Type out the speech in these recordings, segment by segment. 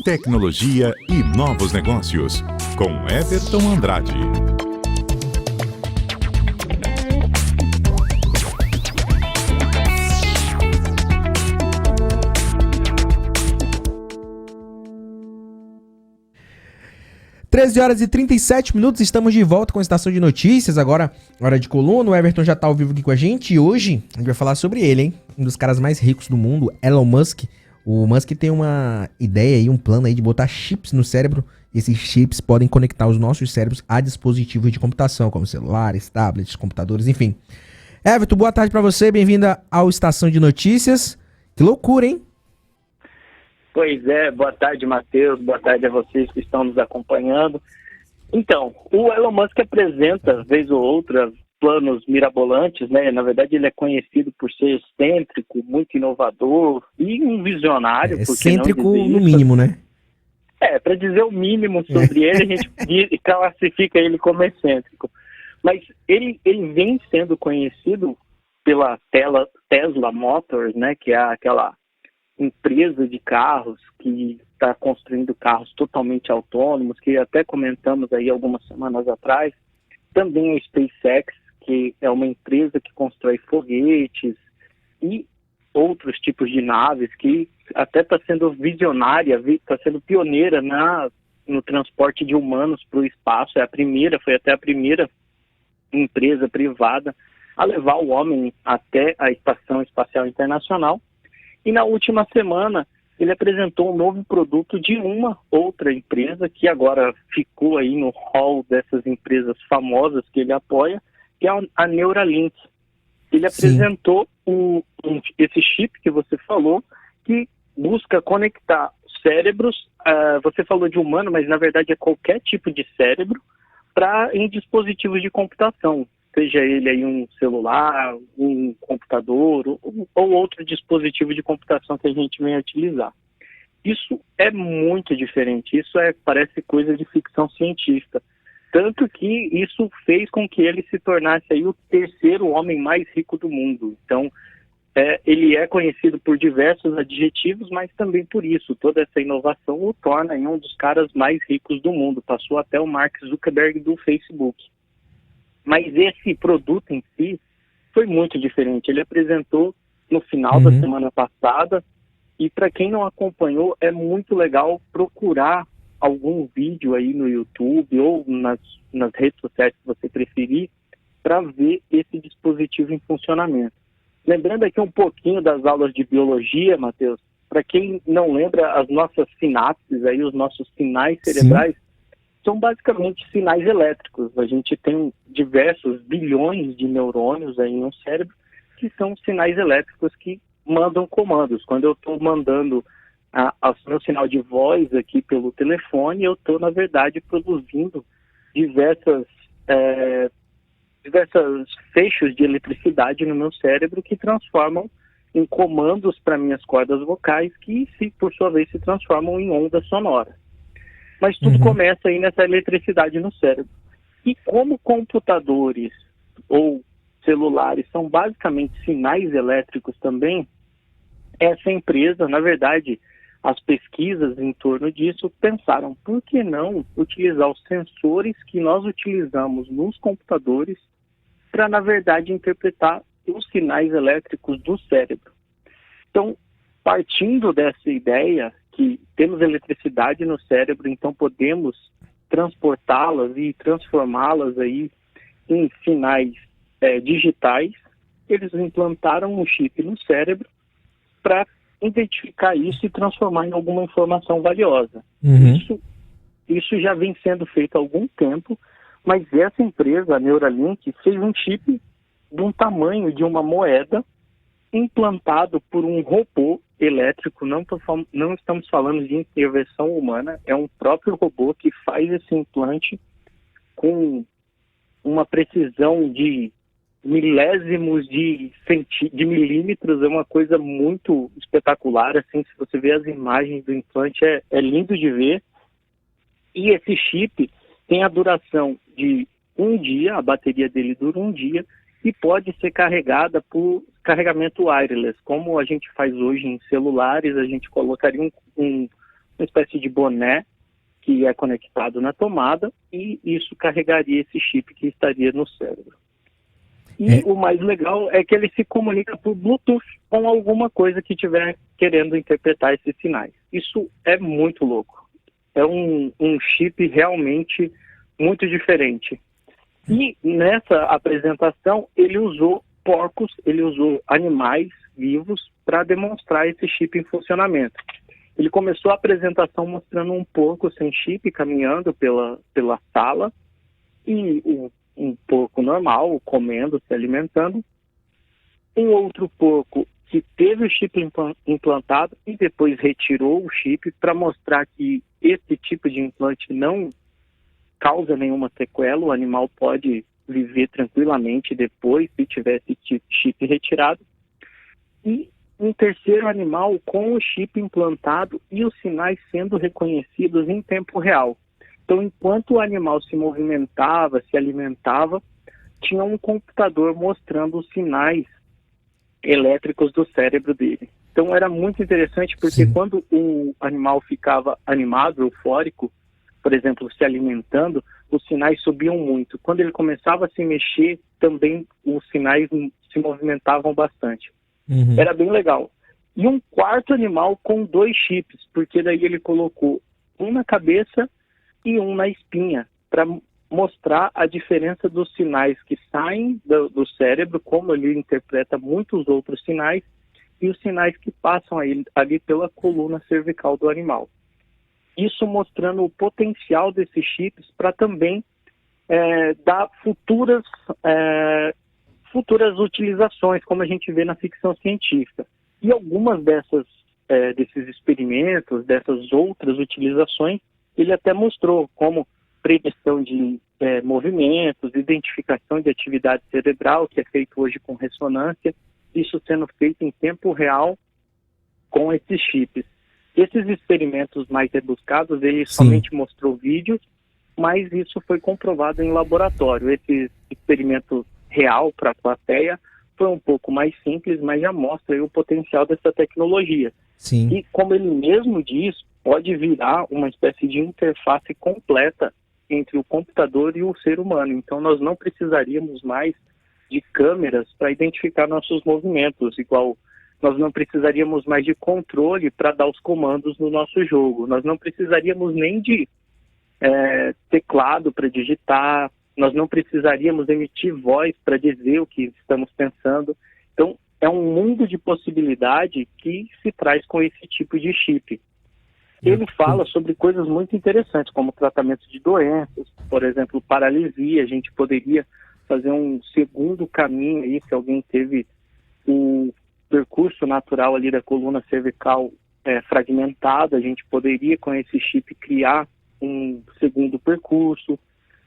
tecnologia e novos negócios, com Everton Andrade. (13h37), estamos de volta com a Estação de Notícias, agora hora de coluna. O Everton já tá ao vivo aqui com a gente e hoje a gente vai falar sobre ele, hein? Um dos caras mais ricos do mundo, Elon Musk. O Musk tem uma ideia e um plano aí de botar chips no cérebro. Esses chips podem conectar os nossos cérebros a dispositivos de computação, como celulares, tablets, computadores, enfim. Everton, boa tarde pra você, bem-vinda ao Estação de Notícias. Que loucura, hein? Pois é, boa tarde, Matheus, boa tarde a vocês que estão nos acompanhando. Então, o Elon Musk apresenta, vez ou outra, planos mirabolantes, né? Na verdade, ele é conhecido por ser excêntrico, muito inovador e um visionário. Excêntrico no mínimo, né? Para dizer o mínimo sobre ele, a gente classifica ele como excêntrico. Mas ele vem sendo conhecido pela Tesla Motors, né? Que é aquela empresa de carros que está construindo carros totalmente autônomos, que até comentamos aí algumas semanas atrás. Também a SpaceX, que é uma empresa que constrói foguetes e outros tipos de naves, que até está sendo visionária, está sendo pioneira no transporte de humanos para o espaço. Foi até a primeira empresa privada a levar o homem até a Estação Espacial Internacional. E na última semana, ele apresentou um novo produto de uma outra empresa, que agora ficou aí no hall dessas empresas famosas que ele apoia, que é a Neuralink. Ele apresentou esse chip que você falou, que busca conectar cérebros, você falou de humano, mas na verdade é qualquer tipo de cérebro, em dispositivos de computação. Seja ele aí um celular, um computador ou outro dispositivo de computação que a gente venha utilizar. Isso é muito diferente, parece coisa de ficção científica. Tanto que isso fez com que ele se tornasse aí o terceiro homem mais rico do mundo. Então, ele é conhecido por diversos adjetivos, mas também por isso. Toda essa inovação o torna um dos caras mais ricos do mundo. Passou até o Mark Zuckerberg do Facebook. Mas esse produto em si foi muito diferente. Ele apresentou no final da semana passada, e para quem não acompanhou, é muito legal procurar algum vídeo aí no YouTube ou nas redes sociais que você preferir, para ver esse dispositivo em funcionamento. Lembrando aqui um pouquinho das aulas de biologia, Matheus, para quem não lembra, as nossas sinapses, aí, os nossos sinais cerebrais, são basicamente sinais elétricos. A gente tem diversos bilhões de neurônios aí no cérebro, que são sinais elétricos que mandam comandos. Quando eu estou mandando o meu sinal de voz aqui pelo telefone, eu estou, na verdade, produzindo diversas feixes de eletricidade no meu cérebro que transformam em comandos para minhas cordas vocais, que, por sua vez, se transformam em ondas sonoras. Mas tudo começa aí nessa eletricidade no cérebro. E como computadores ou celulares são basicamente sinais elétricos também, essa empresa, na verdade, as pesquisas em torno disso pensaram, por que não utilizar os sensores que nós utilizamos nos computadores para, na verdade, interpretar os sinais elétricos do cérebro. Então, partindo dessa ideia que temos eletricidade no cérebro, então podemos transportá-las e transformá-las aí em sinais digitais, eles implantaram um chip no cérebro para identificar isso e transformar em alguma informação valiosa. Isso já vem sendo feito há algum tempo, mas essa empresa, a Neuralink, fez um chip de um tamanho de uma moeda implantado por um robô elétrico. Não estamos falando de intervenção humana, é um próprio robô que faz esse implante com uma precisão de milésimos de milímetros. É uma coisa muito espetacular, assim, se você vê as imagens do implante, é lindo de ver. E esse chip tem a duração de um dia, a bateria dele dura um dia, e pode ser carregada por carregamento wireless, como a gente faz hoje em celulares. A gente colocaria um uma espécie de boné que é conectado na tomada, e isso carregaria esse chip que estaria no cérebro. E o mais legal é que ele se comunica por Bluetooth com alguma coisa que estiver querendo interpretar esses sinais. Isso é muito louco. É um chip realmente muito diferente. E nessa apresentação ele usou porcos, ele usou animais vivos para demonstrar esse chip em funcionamento. Ele começou a apresentação mostrando um porco sem chip caminhando pela sala, e um porco normal comendo, se alimentando. Um outro porco que teve o chip implantado e depois retirou o chip para mostrar que esse tipo de implante não causa nenhuma sequela, o animal pode viver tranquilamente depois se tiver esse chip retirado. E um terceiro animal com o chip implantado e os sinais sendo reconhecidos em tempo real. Então, enquanto o animal se movimentava, se alimentava, tinha um computador mostrando os sinais elétricos do cérebro dele. Então, era muito interessante porque quando o animal ficava animado, eufórico, por exemplo, se alimentando, os sinais subiam muito. Quando ele começava a se mexer, também os sinais se movimentavam bastante. Era bem legal. E um quarto animal com 2 chips, porque daí ele colocou um na cabeça e um na espinha, para mostrar a diferença dos sinais que saem do cérebro, como ele interpreta muitos outros sinais, e os sinais que passam ali pela coluna cervical do animal. Isso mostrando o potencial desses chips para também dar futuras utilizações, como a gente vê na ficção científica. E algumas desses experimentos, dessas outras utilizações, ele até mostrou como predição de movimentos, identificação de atividade cerebral, que é feito hoje com ressonância, isso sendo feito em tempo real com esses chips. Esses experimentos mais rebuscados, ele somente mostrou vídeos, mas isso foi comprovado em laboratório. Esse experimento real para a plateia foi um pouco mais simples, mas já mostra aí o potencial dessa tecnologia. Sim. E como ele mesmo diz, pode virar uma espécie de interface completa entre o computador e o ser humano. Então nós não precisaríamos mais de câmeras para identificar nossos movimentos, igual nós não precisaríamos mais de controle para dar os comandos no nosso jogo. Nós não precisaríamos nem de teclado para digitar, nós não precisaríamos emitir voz para dizer o que estamos pensando. Então, é um mundo de possibilidade que se traz com esse tipo de chip. Ele fala sobre coisas muito interessantes, como tratamento de doenças, por exemplo, paralisia. A gente poderia fazer um segundo caminho aí, se alguém teve o percurso natural ali da coluna cervical fragmentado, a gente poderia, com esse chip, criar um segundo percurso.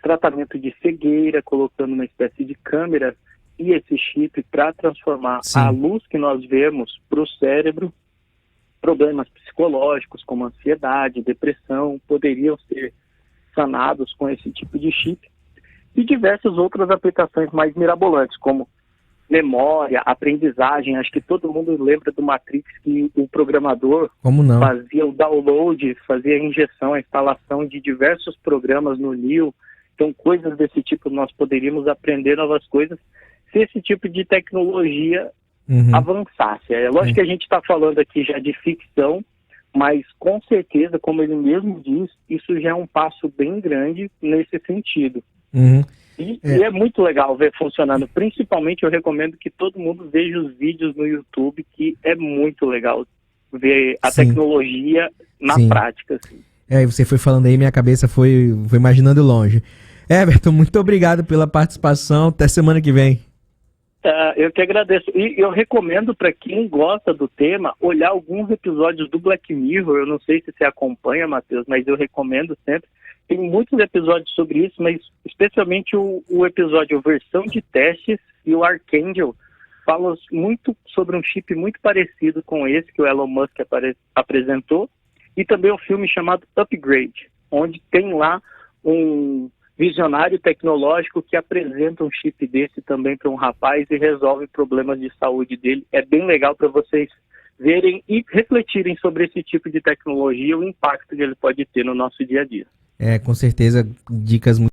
Tratamento de cegueira, colocando uma espécie de câmera e esse chip para transformar a luz que nós vemos para o cérebro. Problemas psicológicos como ansiedade, depressão, poderiam ser sanados com esse tipo de chip. E diversas outras aplicações mais mirabolantes, como memória, aprendizagem. Acho que todo mundo lembra do Matrix, que o programador fazia o download, fazia a injeção, a instalação de diversos programas no Neo. Então, coisas desse tipo, nós poderíamos aprender novas coisas se esse tipo de tecnologia avançasse. É lógico que a gente está falando aqui já de ficção, mas com certeza, como ele mesmo diz, isso já é um passo bem grande nesse sentido. E é muito legal ver funcionando. Principalmente, eu recomendo que todo mundo veja os vídeos no YouTube, que é muito legal ver a tecnologia na prática. Assim. Você foi falando aí, minha cabeça foi imaginando longe. Everton, muito obrigado pela participação. Até semana que vem. Eu que agradeço. E eu recomendo para quem gosta do tema olhar alguns episódios do Black Mirror. Eu não sei se você acompanha, Matheus, mas eu recomendo sempre. Tem muitos episódios sobre isso, mas especialmente o episódio Versão de Testes e o Archangel falam muito sobre um chip muito parecido com esse que o Elon Musk apresentou, e também o filme chamado Upgrade, onde tem lá um visionário tecnológico que apresenta um chip desse também para um rapaz e resolve problemas de saúde dele. É bem legal para vocês verem e refletirem sobre esse tipo de tecnologia, o impacto que ele pode ter no nosso dia a dia. Com certeza, dicas muito